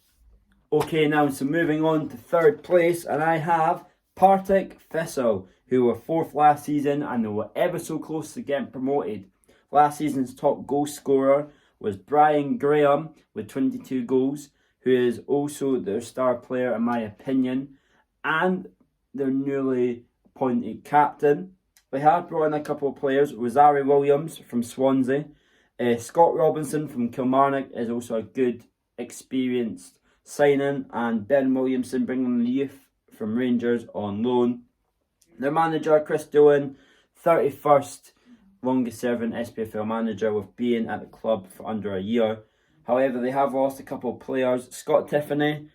Okay, now so moving on to 3rd place, and I have Partick Thistle, who were 4th last season and they were ever so close to getting promoted. Last season's top goal scorer was Brian Graham with 22 goals, who is also their star player in my opinion, and their newly appointed captain. They have brought in a couple of players. Rosario Williams from Swansea, Scott Robinson from Kilmarnock is also a good, experienced signing, and Ben Williamson bringing the youth from Rangers on loan. Their manager, Chris Doohan, 31st longest serving SPFL manager with being at the club for under a year. However, they have lost a couple of players. Scott Tiffany,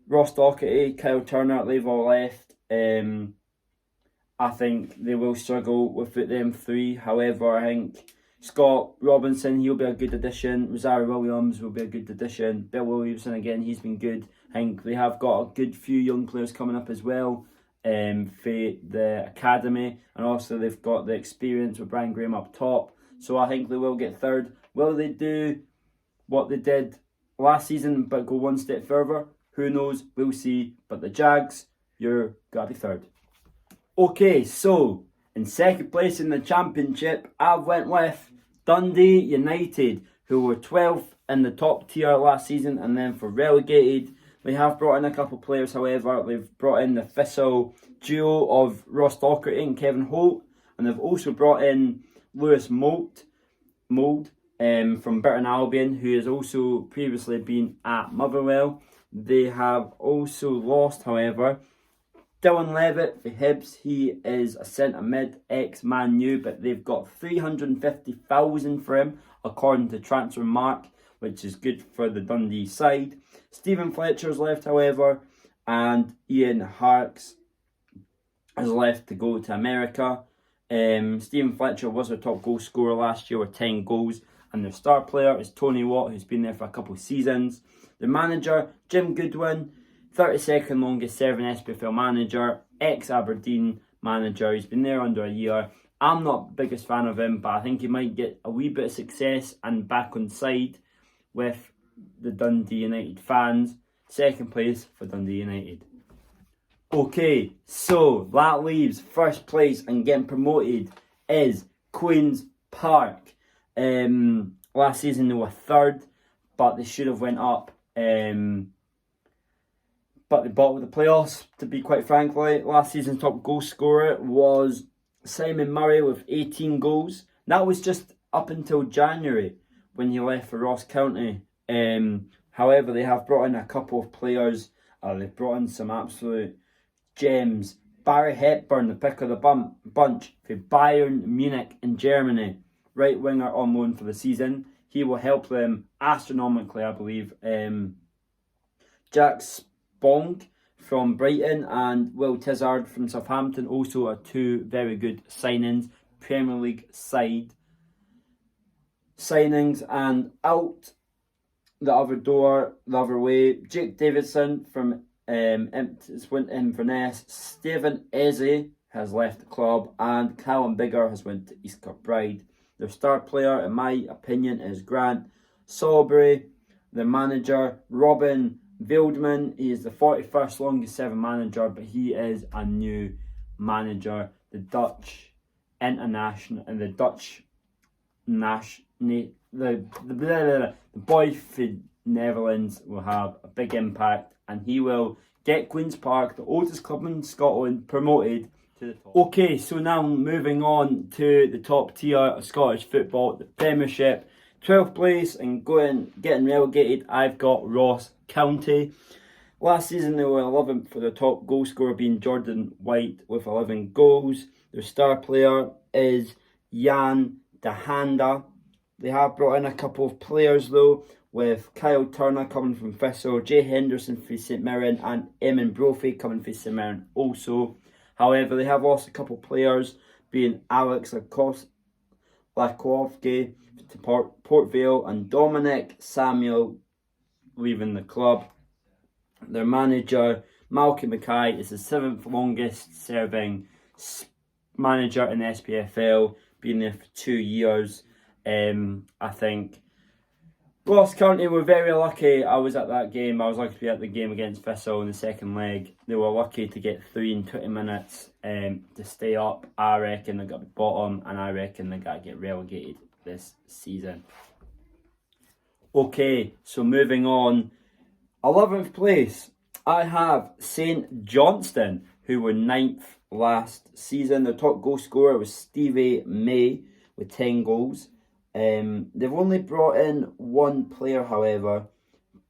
Ross Docherty, Kyle Turner, they've all left. I think they will struggle without them three. However, I think Scott Robinson, he'll be a good addition. Rosario Williams will be a good addition. Bill Williamson, again, he's been good. I think they have got a good few young players coming up as well for the academy. And also they've got the experience with Brian Graham up top. So I think they will get third. Will they do what they did last season but go one step further? Who knows? We'll see. But the Jags, you're got to be third. Okay, so in second place in the championship, I went with Dundee United, who were 12th in the top tier last season and then for relegated. They have brought in a couple of players, however. They've brought in the Thistle duo of Ross Docherty and Kevin Holt, and they've also brought in Lewis Mould from Burton Albion, who has also previously been at Motherwell. They have also lost, however, Dylan Levitt for Hibs. He is a centre mid, ex-Man U, but they've got 350,000 for him, according to Transfermarkt, which is good for the Dundee side. Stephen Fletcher's left, however, and Ian Harkes has left to go to America. Stephen Fletcher was their top goal scorer last year with 10 goals, and their star player is Tony Watt, who's been there for a couple of seasons. The manager, Jim Goodwin, 32nd longest serving SPFL manager, ex-Aberdeen manager. He's been there under a year. I'm not the biggest fan of him, but I think he might get a wee bit of success and back on side with the Dundee United fans. Second place for Dundee United. Okay, so that leaves first place and getting promoted is Queen's Park. Last season they were third, but they should have went up. But they bottled the playoffs, to be quite frankly. Last season's top goal scorer was Simon Murray with 18 goals. That was just up until January when he left for Ross County. However, they have brought in a couple of players. They've brought in some absolute gems. Barry Hepburn, the pick of the bunch for Bayern Munich in Germany. Right winger on loan for the season. He will help them astronomically, I believe. Jack Spong from Brighton and Will Tizard from Southampton also are two very good signings. Premier League side signings. And out the other door, the other way, Jake Davidson from Inverness, Stephen Eze has left the club, and Callum Bigger has went to East Kilbride. Their star player, in my opinion, is Grant Salisbury. The manager, Robin Veldman, he is the 41st longest serving manager, but he is a new manager. The Dutch international and the Dutch the boy from Netherlands will have a big impact, and he will get Queen's Park, the oldest club in Scotland, promoted to the top. Okay, so now moving on to the top tier of Scottish football, the Premiership. 12th place and getting relegated, I've got Ross County. Last season they were 11th for the top goal scorer being Jordan White with 11 goals. Their star player is Jan de Handa. They have brought in a couple of players though, with Kyle Turner coming from Thistle, Jay Henderson for St Mirren, and Eamon Brophy coming for St Mirren also. However, they have lost a couple of players, being Alex Lakovsky to Port Vale and Dominic Samuel leaving the club. Their manager, Malcolm Mackay, is the 7th longest serving manager in the SPFL, being there for 2 years. I think Ross County were very lucky. I was at that game. I was lucky to be at the game against Thistle in the second leg. They were lucky to get 3 in 20 minutes to stay up. I reckon they got the bottom, and I reckon they got to get relegated this season. Okay, so moving on. 11th place, I have St Johnstone, who were 9th last season. Their top goal scorer was Stevie May with 10 goals. They've only brought in one player, however,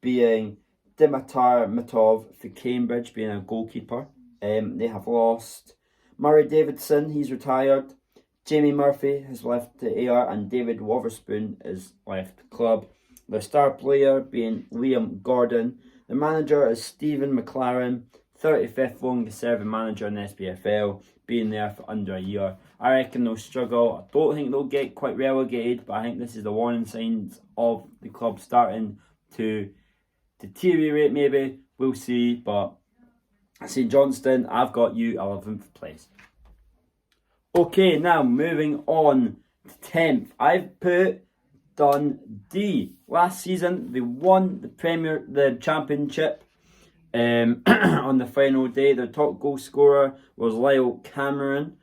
being Dimitar Mitov for Cambridge, being a goalkeeper. They have lost Murray Davidson, he's retired. Jamie Murphy has left the AR, and David Wotherspoon has left the club. Their star player being Liam Gordon. The manager is Stephen McLaren 35th longest serving manager in the SPFL, being there for under a year. I reckon they'll struggle. I don't think they'll get quite relegated, but I think this is the warning signs of the club starting to deteriorate maybe. We'll see, but St Johnstone, I've got you 11th place. Okay, now moving on to 10th. I've put Dundee. Last season, they won the championship on the final day. Their top goal scorer was Lyle Cameron.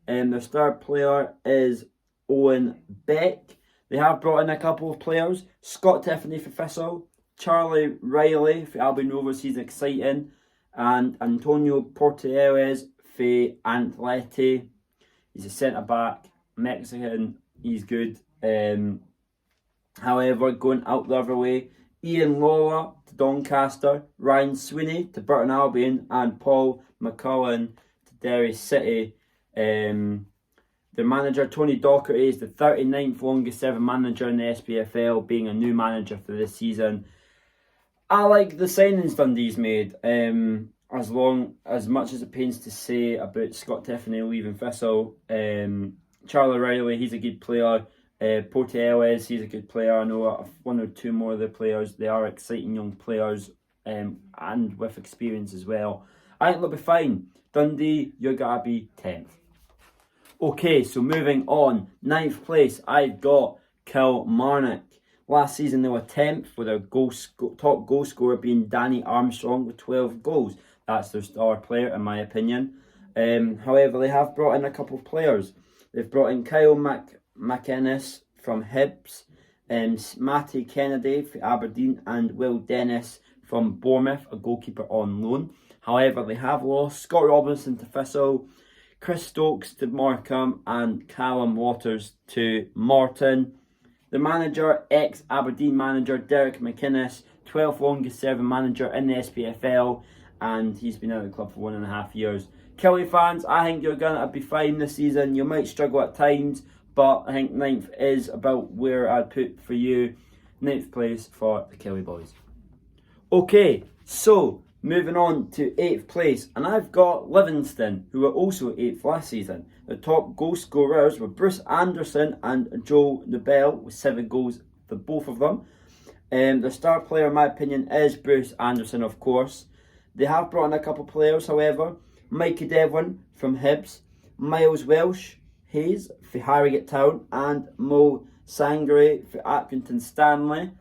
Their star player is Owen Beck. They have brought in a couple of players. Scott Tiffany for Thistle, Charlie Riley for Albion Rovers, he's exciting, and Antonio Porteles for Atleti. He's a centre-back, Mexican, he's good. However, going out the other way, Ian Lawler to Doncaster, Ryan Sweeney to Burton Albion, and Paul McCullen to Derry City. Their manager, Tony Docherty, is the 39th longest serving manager in the SPFL, being a new manager for this season. I like the signings Dundee's made, as much as it pains to say about Scott Tiffany leaving Thistle. Charlie Riley, he's a good player. Porteles, he's a good player. I know one or two more of the players. They are exciting young players, and with experience as well. I think they'll be fine. Dundee, you're going to be 10th. Okay, so moving on. 9th place, I've got Kilmarnock. Last season they were 10th, with their top goal scorer being Danny Armstrong with 12 goals. That's their star player, in my opinion. However, they have brought in a couple of players. They've brought in Kyle McInnes from Hibs, Matty Kennedy for Aberdeen, and Will Dennis from Bournemouth, a goalkeeper on loan. However, they have lost Scott Robinson to Thistle, Chris Stokes to Morecambe, and Callum Waters to Morton. The manager, ex-Aberdeen manager Derek McInnes, 12th longest serving manager in the SPFL, and he's been out of the club for 1.5 years. Killie fans, I think you're going to be fine this season. You might struggle at times, but I think 9th is about where I'd put for you. 9th place for the Killie boys. Okay, so moving on to 8th place, and I've got Livingston, who were also 8th last season. The top goal scorers were Bruce Anderson and Joe Nobel, with 7 goals for both of them. The star player, in my opinion, is Bruce Anderson, of course. They have brought in a couple of players, however. Mikey Devlin from Hibs, Miles Welsh Hayes for Harrogate Town, and Mo Sangre for Accrington Stanley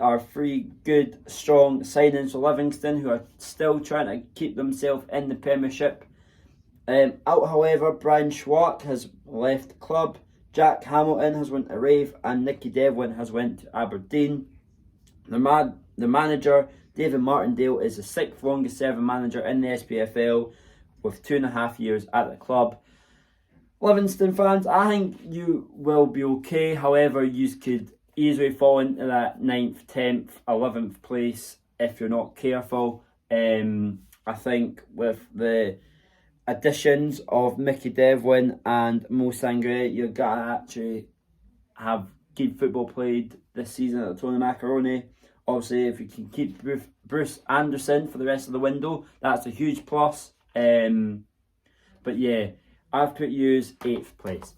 are 3 good, strong signings for Livingston, who are still trying to keep themselves in the Premiership. Out, however, Brian Schwartz has left the club, Jack Hamilton has went to Rave, and Nicky Devlin has went to Aberdeen. The manager, David Martindale, is the 6th longest serving manager in the SPFL, with 2.5 years at the club. Livingston fans, I think you will be okay. However, you could easily fall into that 9th, 10th, 11th place if you're not careful. I think with the additions of Mickey Devlin and Mo Sangre, you're going to actually have good football played this season at the Tony Macaroni. Obviously, if you can keep Bruce Anderson for the rest of the window, that's a huge plus. But yeah, I've put you as 8th place.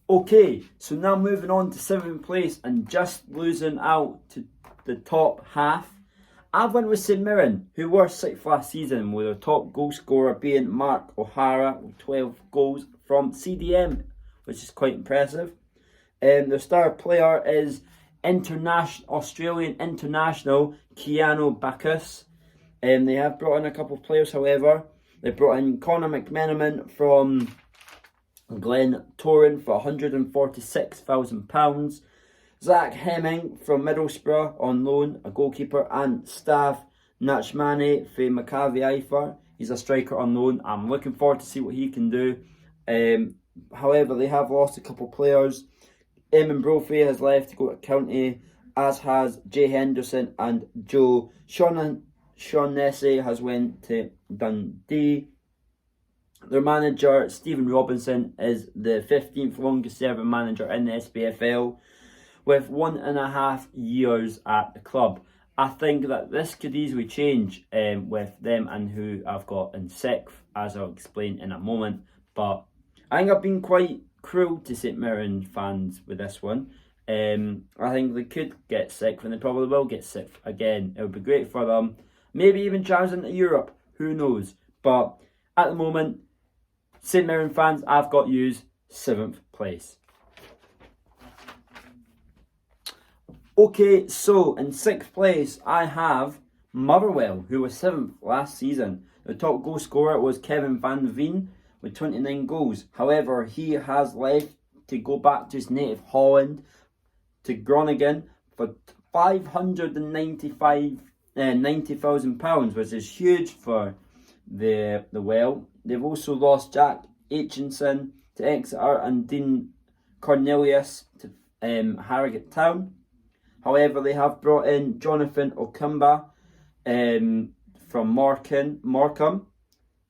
Okay, so now moving on to 7th place and just losing out to the top half. I've went with St Mirren, who were 6th last season, with their top goal scorer being Mark O'Hara with 12 goals from CDM, which is quite impressive. The star player is Australian international Keanu Bacchus. They have brought in a couple of players, however. They brought in Conor McMenamin from Glen Toran for £146,000. Zach Hemming from Middlesbrough on loan, a goalkeeper, and Stav Nachmani for Maccabi Haifa. He's a striker on loan. I'm looking forward to see what he can do. However, they have lost a couple of players. Eamon Brophy has left to go to County, as has Jay Henderson and Joe. Sean Nessie has went to Dundee. Their manager, Stephen Robinson, is the 15th longest serving manager in the SPFL, with 1.5 years at the club. I think that this could easily change with them and who I've got in 6th, as I'll explain in a moment. But I think I've been quite cruel to St Mirren fans with this one. I think they could get 6th, and they probably will get 6th again. It would be great for them. Maybe even chance into Europe. Who knows? But at the moment, St Mirren fans, I've got yous 7th place. Okay, so in 6th place, I have Motherwell, who was 7th last season. The top goal scorer was Kevin Van Veen with 29 goals. However, he has left to go back to his native Holland, to Groningen, for £590,000, which is huge for the Well. They've also lost Jack Aitchison to Exeter and Dean Cornelius to Harrogate Town. However, they have brought in Jonathan Okumba from Morecambe,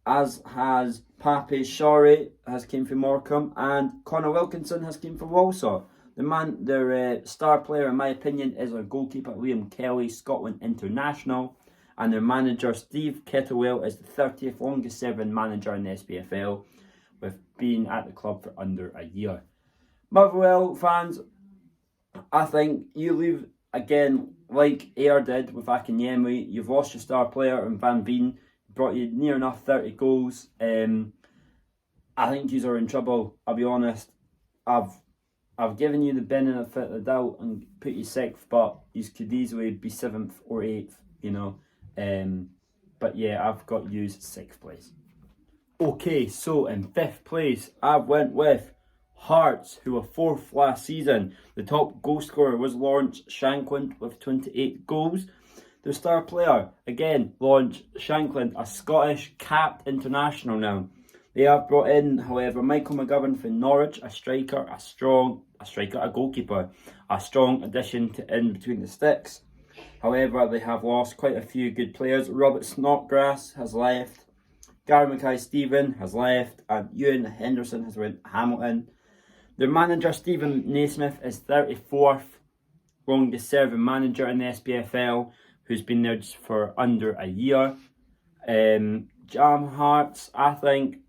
as has Pape Shorey has came from Morecambe, and Connor Wilkinson has came from Walsall. Their star player, in my opinion, is their goalkeeper Liam Kelly, Scotland international, and their manager Steve Kettlewell is the 30th longest serving manager in the SPFL, with being at the club for under a year. Motherwell fans, I think you leave again like Ayr did with Akinyemi. You've lost your star player in Van Veen, brought you near enough 30 goals. I think you are in trouble. I'll be honest. I've given you the benefit of the doubt and put you 6th, but you could easily be 7th or 8th, you know. But yeah, I've got you 6th place. Okay, so in 5th place, I went with Hearts, who were 4th last season. The top goal scorer was Lawrence Shankland with 28 goals. The star player, again, Lawrence Shankland, a Scottish capped international now. They have brought in, however, Michael McGovern from Norwich, a goalkeeper, a strong addition to in between the sticks. However, they have lost quite a few good players. Robert Snodgrass has left, Gary Mackay-Steven has left, and Ewan Henderson has went Hamilton. Their manager, Stephen Naismith, is 34th longest serving manager in the SPFL, who's been there just for under a year. Jam Hearts, I think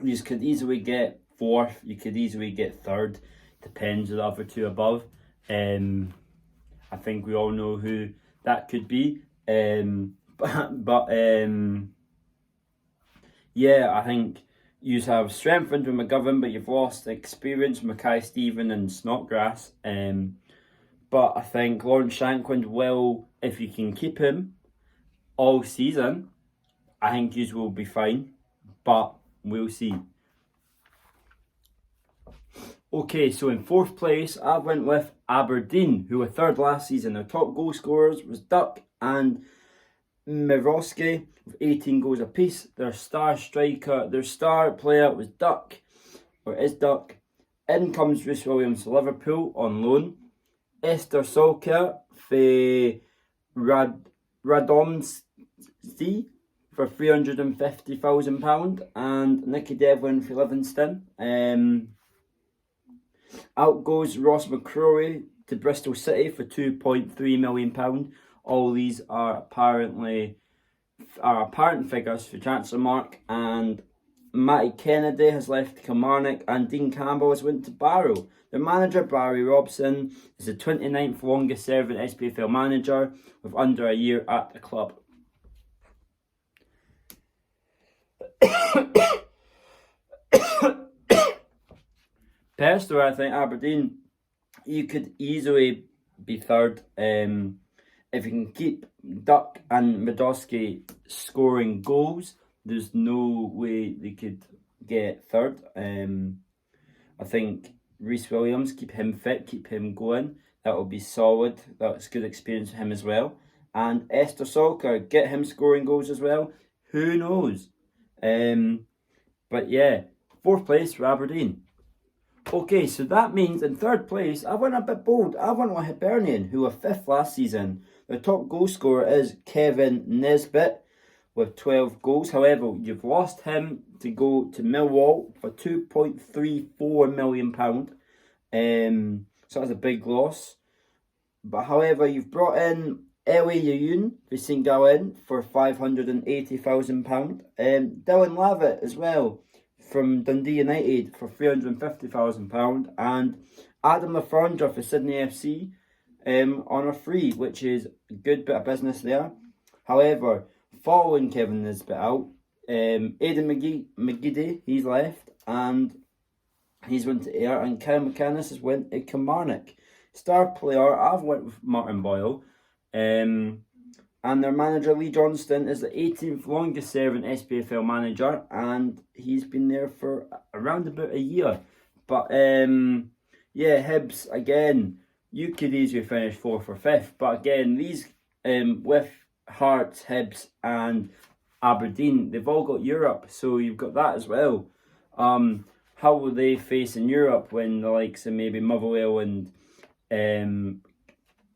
you could easily get 4th, you could easily get 3rd, depends on the other two above. I think we all know who that could be. Yeah, I think you have strengthened with McGovern, but you've lost the experience with Mackay-Steven and Snodgrass. But I think Lawrence Shankland will, if you can keep him all season, I think you will be fine. But we'll see. Okay, so in 4th place, I went with Aberdeen, who were 3rd last season. Their top goal scorers was Duck and Miroski with 18 goals apiece. Their star player was is Duck. In comes Rhys Williams to Liverpool on loan. Esther Solskjaer for Radomski for £350,000, and Nicky Devlin for Livingston. Out goes Ross McCrory to Bristol City for £2.3 million. All these are apparent figures for Transfermarkt, and Matty Kennedy has left Kilmarnock, and Dean Campbell has went to Barrow. Their manager, Barry Robson, is the 29th longest serving SPFL manager with under a year at the club. Personally, I think Aberdeen, you could easily be 3rd. If you can keep Duck and Miroski scoring goals, there's no way they could get 3rd. I think Rhys Williams, keep him fit, keep him going. That will be solid. That's good experience for him as well. And Esther Solskjaer, get him scoring goals as well. Who knows? But yeah, 4th place for Aberdeen. Okay, so that means in 3rd place, I went a bit bold. I went with Hibernian, who were 5th last season. The top goal scorer is Kevin Nesbitt with 12 goals. However, you've lost him to go to Millwall for £2.34 million. So that's a big loss. But however, you've brought in Yoon for St Gallen for £580,000. Dylan Lavitt as well from Dundee United for £350,000. And Adam Lafondra for Sydney FC on a free, which is a good bit of business there. However, following Kevin Nisbet out, Aidan McGeady, he's left, and he's went to Ayr, and Kyle McInnes has went to Kilmarnock. Star player, I've went with Martin Boyle, and their manager Lee Johnston is the 18th longest serving SPFL manager, and he's been there for around about a year. But yeah, Hibs again, you could easily finish 4th or 5th, but again, these with Hearts, Hibs and Aberdeen, they've all got Europe, so you've got that as well. How will they face in Europe when the likes of maybe Motherwell and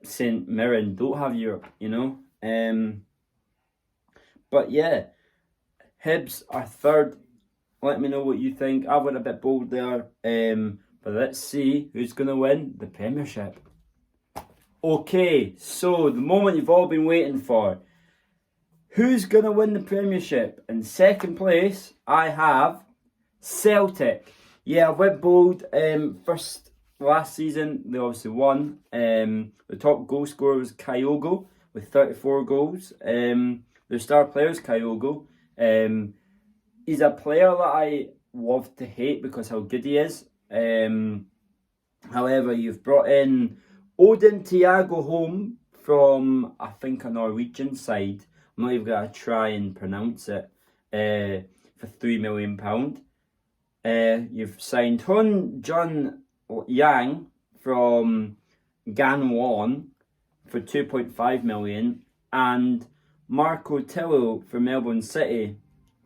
St Mirren don't have Europe, you know? But yeah, Hibs are 3rd. Let me know what you think. I went a bit bold there, but let's see who's going to win the Premiership. Okay, so the moment you've all been waiting for. Who's going to win the Premiership? In 2nd place, I have Celtic. Yeah, I went bold. Last season, they obviously won. The top goal scorer was Kyogo with 34 goals. Their star player is Kyogo. He's a player that I love to hate because how good he is. However, you've brought in Odin Thiago home from, I think, a Norwegian side. I'm not even going to try and pronounce it. For £3 million. You've signed Hun Jun Yang from Vaughan for 2.5 million, and Marco Tillo for Melbourne City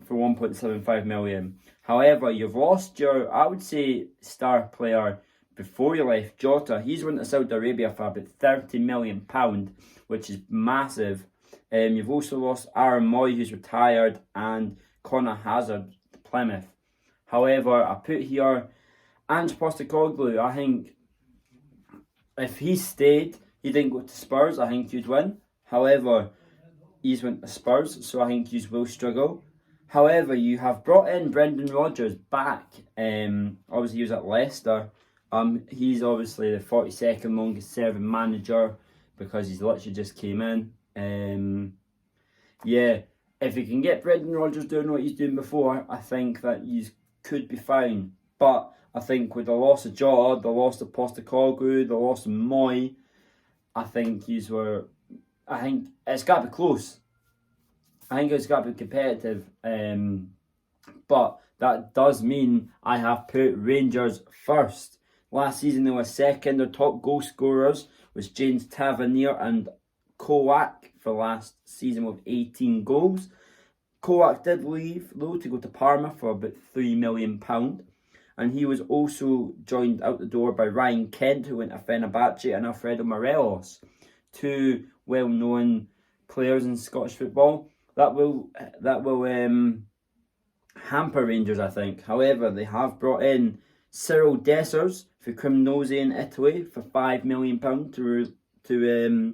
for 1.75 million. However, you've lost your, I would say, star player before you left, Jota. He's went to Saudi Arabia for about £30 million, which is massive. You've also lost Aaron Moy, who's retired, and Connor Hazard to Plymouth. However, I put here Ange Postecoglou. I think if he stayed, he didn't go to Spurs, I think he'd win. However, he's went to Spurs, so I think he will struggle. However, you have brought in Brendan Rodgers back. Obviously, he was at Leicester. He's obviously the 42nd longest serving manager because he's literally just came in. Yeah, if you can get Brendan Rodgers doing what he's doing before, I think that you could be fine. But I think with the loss of Jota, the loss of Postecoglou, the loss of Moy, I think it's got to be close. I think it's got to be competitive. But that does mean I have put Rangers first. Last season they were second. Their top goal scorers was James Tavernier and Kowak for last season with 18 goals. Kowak did leave though to go to Parma for about £3 million. And he was also joined out the door by Ryan Kent, who went to Fenerbahce, and Alfredo Morelos, two well-known players in Scottish football. That will hamper Rangers, I think. However, they have brought in Cyril Dessers for Cremonese in Italy for £5 million to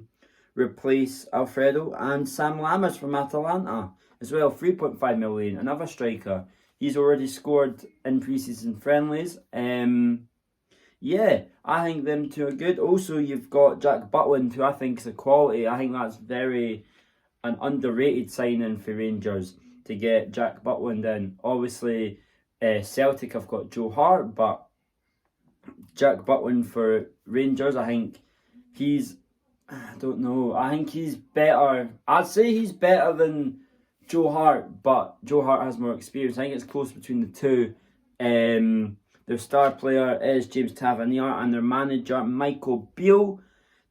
replace Alfredo, and Sam Lammers from Atalanta as well, £3.5 million, another striker. He's already scored in pre-season friendlies. Yeah, I think them two are good. Also, you've got Jack Butland, who I think is a quality. I think that's an underrated signing for Rangers to get Jack Butland in. Obviously, Celtic have got Joe Hart, but Jack Butland for Rangers, I think I don't know. I think he's better. I'd say he's better than Joe Hart, but Joe Hart has more experience. I think it's close between the two. Their star player is James Tavernier, and their manager, Michael Beale,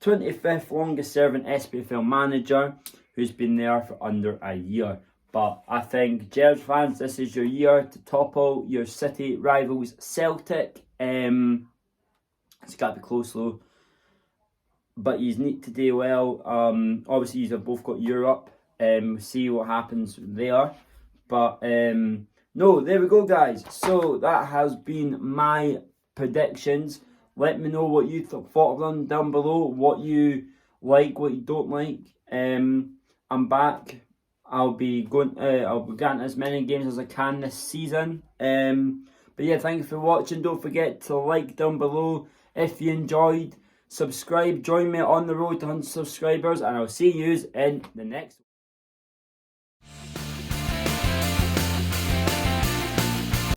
25th longest serving SPFL manager, who's been there for under a year. But I think, Gerrard fans, this is your year to topple your city rivals Celtic. It's got to be close though. But you need to do well. Obviously, you have both got Europe. See what happens there. But no, there we go, guys. So that has been my predictions. Let me know what you thought of them down below. What you like, what you don't like. I'm back. I'll be getting as many games as I can this season. But yeah, thank you for watching. Don't forget to like down below if you enjoyed. Subscribe. Join me on the road to 100 subscribers, and I'll see you in the next one.